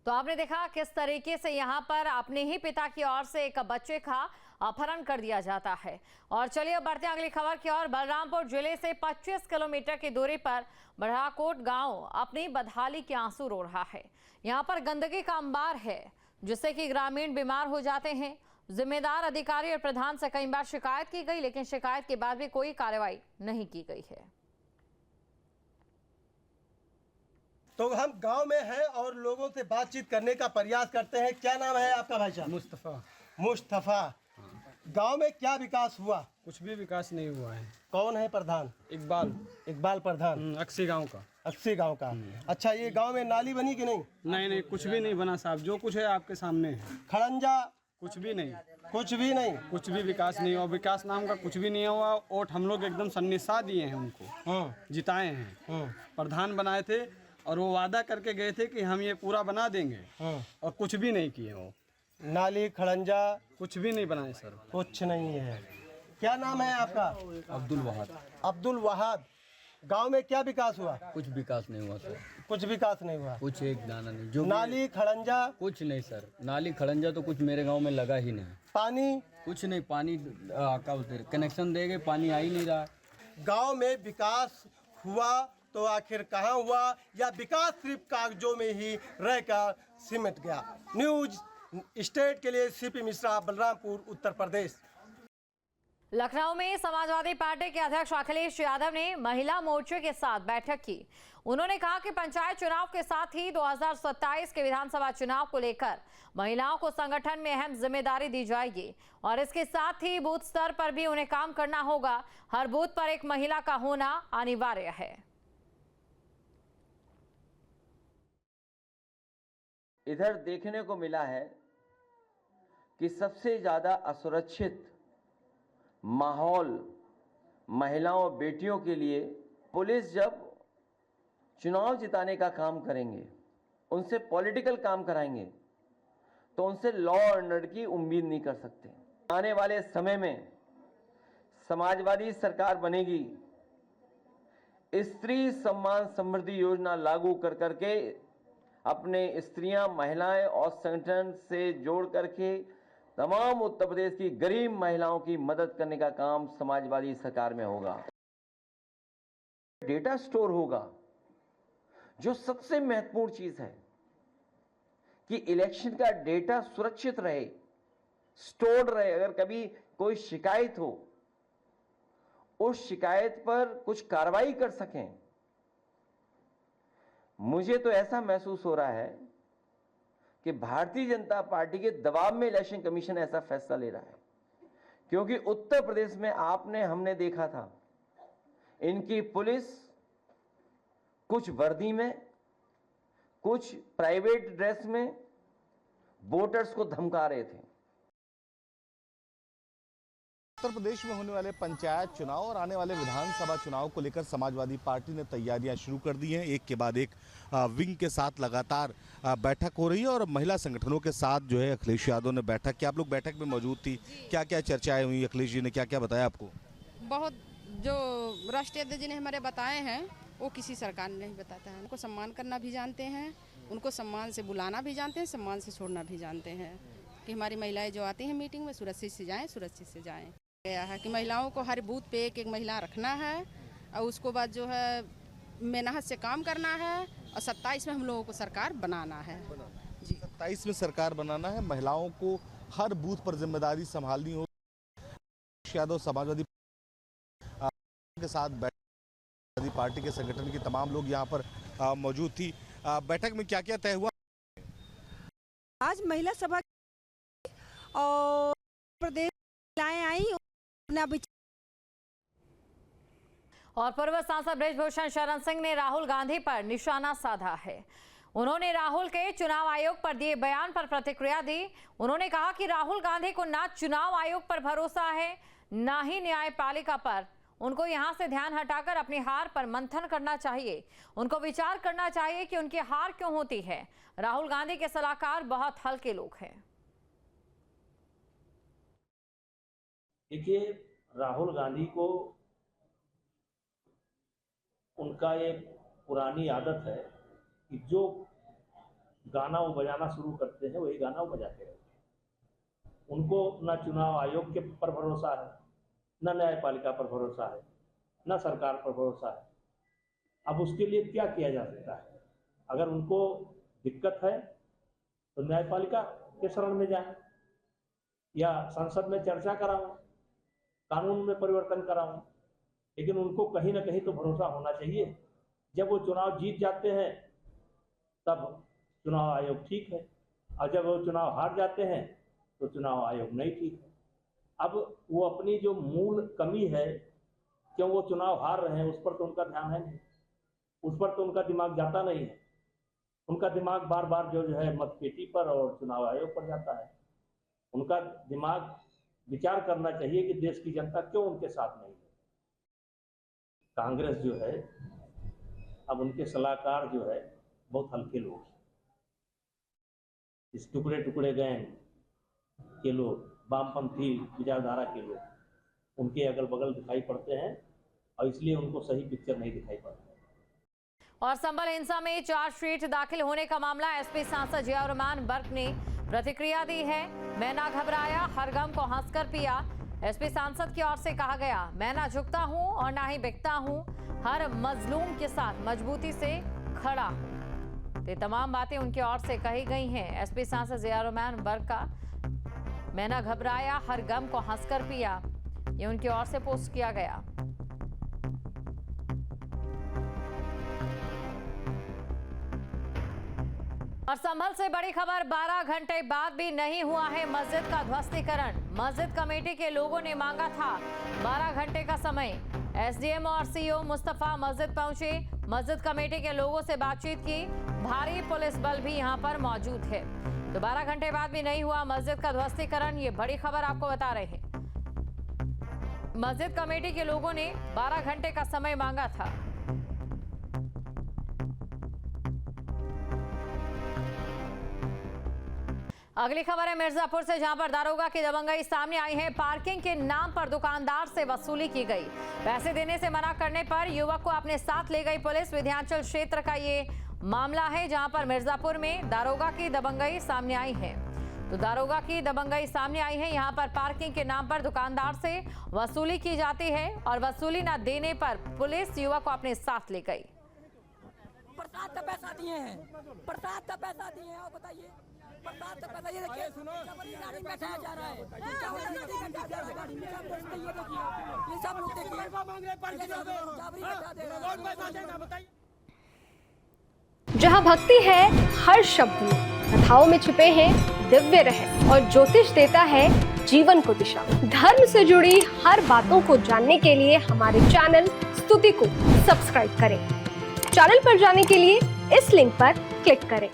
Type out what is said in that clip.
तो आपने देखा किस तरीके से यहाँ पर अपने ही पिता की ओर से एक बच्चे का अपहरण कर दिया जाता है। और चलिए अब बढ़ते हैं अगली खबर की ओर। बलरामपुर जिले से 25 किलोमीटर की दूरी पर बढ़ाकोट गांव अपनी बदहाली के आंसू रो रहा है। यहाँ पर गंदगी का अंबार है जिससे कि ग्रामीण बीमार हो जाते हैं। जिम्मेदार अधिकारी और प्रधान से कई बार शिकायत की गई, लेकिन शिकायत के बाद भी कोई कार्रवाई नहीं की गई है। तो हम गांव में हैं और लोगों से बातचीत करने का प्रयास करते हैं। क्या नाम है आपका भाई साहब? मुस्तफा। गांव में क्या विकास हुआ? कुछ भी विकास नहीं हुआ है। कौन है प्रधान? इकबाल प्रधान। अक्सी गांव का। अक्सी गांव का। अच्छा, ये गांव में नाली बनी कि नहीं? नहीं, कुछ भी नहीं बना साहब। जो कुछ है आपके सामने है। खड़ंजा? कुछ भी नहीं। कुछ भी नहीं। कुछ भी विकास नहीं हुआ। वोट नाम का कुछ भी नहीं हुआ। वोट हम लोग एकदम सन्निसा दिए हैं, उनको जिताए हैं, प्रधान बनाए थे और वो वादा करके गए थे कि हम ये पूरा बना देंगे, और कुछ भी नहीं किए। वो नाली खड़ंजा कुछ भी नहीं बनाए सर। कुछ नहीं है। क्या नाम है आपका? अब्दुल वहाद। गांव में क्या विकास हुआ? कुछ विकास नहीं हुआ सर। कुछ विकास नहीं हुआ। कुछ एक दाना नहीं। जो नाली खड़ंजा? कुछ नहीं सर। नाली खड़ंजा तो कुछ मेरे गांव में लगा ही नहीं। पानी? कुछ नहीं। पानी का कनेक्शन दे गए, पानी आ ही नहीं रहा। गांव में विकास हुआ तो आखिर कहाँ हुआ, या विकास सिर्फ कागजों में ही रहकर सिमट गया? न्यूज स्टेट के लिए सीपी मिश्रा, बलरामपुर, उत्तर प्रदेश। लखनऊ में समाजवादी पार्टी के अध्यक्ष अखिलेश यादव ने महिला मोर्चे के साथ बैठक की। उन्होंने कहा कि पंचायत चुनाव के साथ ही 2027 के विधानसभा चुनाव को लेकर महिलाओं को संगठन में अहम जिम्मेदारी दी जाएगी और इसके साथ ही बूथ स्तर पर भी उन्हें काम करना होगा। हर बूथ पर एक महिला का होना अनिवार्य है। इधर देखने को मिला है कि सबसे ज्यादा असुरक्षित माहौल महिलाओं और बेटियों के लिए पुलिस जब चुनाव जिताने का काम करेंगे, उनसे पॉलिटिकल काम कराएंगे, तो उनसे लॉ और ऑर्डर की उम्मीद नहीं कर सकते। आने वाले समय में समाजवादी सरकार बनेगी, स्त्री सम्मान समृद्धि योजना लागू कर करके अपने स्त्रियां, महिलाएं और संगठन से जोड़ करके तमाम उत्तर प्रदेश की गरीब महिलाओं की मदद करने का काम समाजवादी सरकार में होगा। डेटा स्टोर होगा। जो सबसे महत्वपूर्ण चीज है कि इलेक्शन का डेटा सुरक्षित रहे, स्टोर्ड रहे। अगर कभी कोई शिकायत हो, उस शिकायत पर कुछ कार्रवाई कर सकें। मुझे तो ऐसा महसूस हो रहा है कि भारतीय जनता पार्टी के दबाव में इलेक्शन कमीशन ऐसा फैसला ले रहा है, क्योंकि उत्तर प्रदेश में हमने देखा था, इनकी पुलिस कुछ वर्दी में, कुछ प्राइवेट ड्रेस में वोटर्स को धमका रहे थे। उत्तर प्रदेश में होने वाले पंचायत चुनाव और आने वाले विधानसभा चुनाव को लेकर समाजवादी पार्टी ने तैयारियां शुरू कर दी हैं। एक के बाद एक विंग के साथ लगातार बैठक हो रही है और महिला संगठनों के साथ जो है अखिलेश यादव ने बैठक की। आप लोग बैठक में मौजूद थी, क्या क्या चर्चाएं हुई? अखिलेश जी ने क्या क्या बताया आपको? बहुत जो राष्ट्रीय अध्यक्ष जी ने हमारे बताए हैं वो किसी सरकार ने नहीं बताता है। उनको सम्मान करना भी जानते हैं, उनको सम्मान से बुलाना भी जानते हैं, सम्मान से छोड़ना भी जानते हैं कि हमारी महिलाएं जो आती हैं मीटिंग में सुरक्षित से जाएं, सुरक्षित से जाएं। गया है कि महिलाओं को हर बूथ पे एक एक महिला रखना है और उसको बाद जो है मेहनत से काम करना है और 27 में हम लोगों को सरकार बनाना है। जी, 27 में सरकार बनाना है, महिलाओं को हर बूथ पर जिम्मेदारी संभालनी हो। यादव समाजवादी के साथ समाजवादी पार्टी के संगठन की तमाम लोग यहाँ पर मौजूद थी। बैठक में क्या क्या तय हुआ? आज महिला सभा और प्रदेश महिलाएं आई और पूर्व सांसद बृजभूषण शरण सिंह ने राहुल गांधी पर निशाना साधा है। उन्होंने राहुल के चुनाव आयोग पर दिए बयान पर प्रतिक्रिया दी। उन्होंने कहा कि राहुल गांधी को ना चुनाव आयोग पर भरोसा है, ना ही न्यायपालिका पर। उनको यहां से ध्यान हटाकर अपनी हार पर मंथन करना चाहिए। उनको विचार करना चाहिए कि उनकी हार क्यों होती है। राहुल गांधी के सलाहकार बहुत हल्के लोग हैं। देखिए, राहुल गांधी को उनका एक पुरानी आदत है कि जो गाना वो बजाना शुरू करते हैं, वही गाना वो बजाते रहते हैं। उनको न चुनाव आयोग के पर भरोसा है, न न्यायपालिका पर भरोसा है, न सरकार पर भरोसा है। अब उसके लिए क्या किया जा सकता है? अगर उनको दिक्कत है तो न्यायपालिका के शरण में जाएं या संसद में चर्चा कराऊं, कानून में परिवर्तन कराऊं, लेकिन उनको कहीं ना कहीं तो भरोसा होना चाहिए। जब वो चुनाव जीत जाते हैं तब चुनाव आयोग ठीक है, और जब वो चुनाव हार जाते हैं तो चुनाव आयोग नहीं ठीक है। अब वो अपनी जो मूल कमी है, क्यों वो चुनाव हार रहे हैं, उस पर तो उनका ध्यान है नहीं, उस पर तो उनका दिमाग जाता नहीं है। उनका दिमाग बार बार जो है मतपेटी पर और चुनाव आयोग पर जाता है। उनका दिमाग विचार करना चाहिए कि देश की जनता क्यों उनके साथ नहीं है। कांग्रेस जो है, अब उनके सलाहकार जो है बहुत हल्के लोग हैं। इस टुकड़े टुकड़े गैंग के लोग, वामपंथी विचारधारा के लोग उनके अगल बगल दिखाई पड़ते हैं, और इसलिए उनको सही पिक्चर नहीं दिखाई पड़ती। और संभल हिंसा में चार्जशीट दाखिल होने का मामला एसपी सांसद जियाउर-रहमान बर्क ने प्रतिक्रिया दी है। मैं ना घबराया, हर गम को हंसकर पिया। एसपी सांसद की ओर से कहा गया, मैं ना झुकता हूं और ना ही बिकता हूं, हर मजलूम के साथ मजबूती से खड़ा हूं। ये तमाम बातें उनकी ओर से कही गई हैं। एसपी सांसद जियाउर-रहमान बर्क का मैं ना घबराया, हर गम को हंसकर पिया, ये उनकी ओर से पोस्ट किया गया। और संभल से बड़ी खबर, 12 घंटे बाद भी नहीं हुआ है मस्जिद का ध्वस्तीकरण। मस्जिद कमेटी के लोगों ने मांगा था 12 घंटे का समय। एसडीएम और सीओ मुस्तफा मस्जिद पहुंचे, मस्जिद कमेटी के लोगों से बातचीत की। भारी पुलिस बल भी यहां पर मौजूद है। तो 12 घंटे बाद भी नहीं हुआ मस्जिद का ध्वस्तीकरण, ये बड़ी खबर आपको बता रहे हैं। मस्जिद कमेटी के लोगों ने 12 घंटे का समय मांगा था। अगली खबर है मिर्जापुर से, जहां पर दारोगा की दबंगई सामने आई है। पार्किंग के नाम पर दुकानदार से वसूली की गई। पैसे देने से मना करने पर युवक को अपने साथ ले गई पुलिस। विंध्याचल क्षेत्र का ये मामला है, जहां पर मिर्जापुर में दारोगा की दबंगई सामने आई है। तो दारोगा की दबंगई सामने आई है। यहां पर पार्किंग के नाम पर दुकानदार से वसूली की जाती है और वसूली न देने पर पुलिस युवक को अपने साथ ले गई। प्रसाद का पैसा दिए हैं, प्रसाद का पैसा दिए हैं, और बताइए प्रसाद का पैसा, ये देखिए जबरदस्ती गाड़ी में बैठाया जा रहा है, जबरदस्ती बैठाया जा रहा है गाड़ी में, ये देखिए, ये सब लोग देखिए जबरी बैठा दे रहा है। जहाँ भक्ति है हर शब्द में, कथाओं में छुपे हैं दिव्य रहस्य, और ज्योतिष देता है जीवन को दिशा। धर्म से जुड़ी हर बातों को जानने के लिए हमारे चैनल स्तुति को सब्सक्राइब करें। चैनल पर जाने के लिए इस लिंक पर क्लिक करें।